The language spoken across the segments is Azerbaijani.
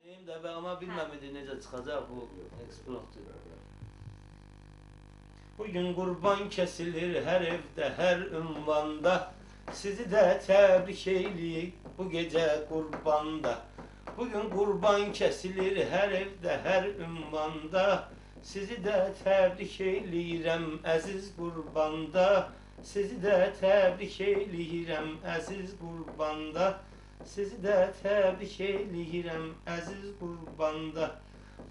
Benim de ben ama bilmem necə çıxacaq bu ekspertdir. Bugün qurban kesilir her evde, her ünvanda. Sizi de tebrik eyleyik bu gece kurbanda. Bugün kurban kesilir her evde, her ünvanda. Sizi de tebrik eyleyirəm əziz qurbanda. Sizi de tebrik eyleyirəm əziz qurbanda. Sizi de tebrik eyleyirəm əziz qurbanda.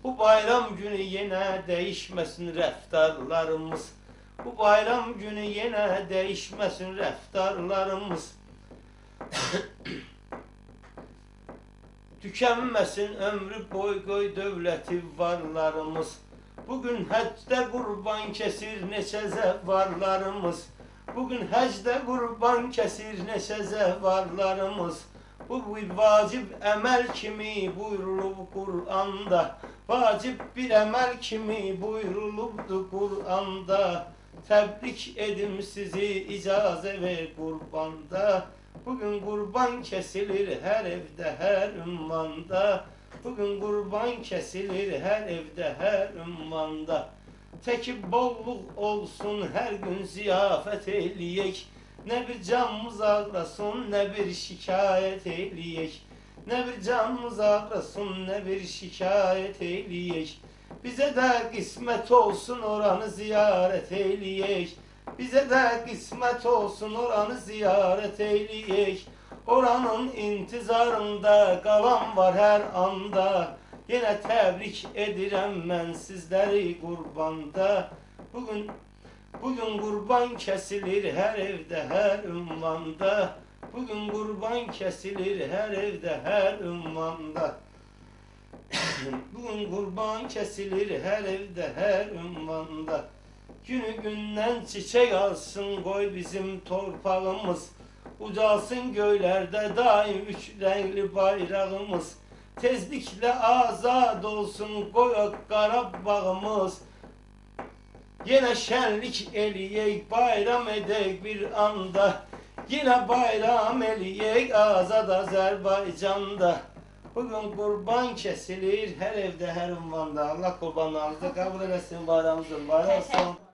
Bu bayram günü yine değişmesin rəftarlarımız. Bu bayram günü yine değişmesin rəftarlarımız. Tükenmesin ömrü boy koy dövləti varlarımız. Bugün həcdə qurban kesir neçə zəvarlarımız. Bugün həcdə qurban kesir neçə zəvarlarımız. Bu bir vacib əməl kimi buyurulub Qur'anda. Vacib bir əməl kimi buyurulubdur Qur'anda. Təbrik edim sizi icazə ver qurbanda. Bugün qurban kesilir her evde, her ümmanda. Bugün qurban kesilir her evde, her ümmanda. Teki bolluk olsun her gün ziyafet eyleyek. Ne bir canımız ağrasın, ne bir şikayet eyleyek. Ne bir canımız ağrasın, ne bir şikayet eyleyek. Bize de kısmet olsun oranı ziyaret eyleyek. Bize de kısmet olsun oranı ziyaret eyleyek. Oranın intizarında kalan var her anda. Yine tebrik edirəm mən sizleri qurbanda. Bugün kurban kesilir her evde, her ünvanda. Bugün kurban kesilir her evde, her ünvanda. Bugün kurban kesilir her evde, her ünvanda. Günü gündən çiçek alsın koy bizim torpağımız. Ucalsın göylerde daim üç renkli bayrağımız. Tezlikle azad olsun koy Qarabağımız. Yine şenlik eleyek, bayram edek bir anda. Yine bayram eleyek azad Azerbaycan'da. Bugün kurban kesilir her evde, her ünvanda. Allah kurbanlarınızı kabul etsin, bayramınızın bayram olsun.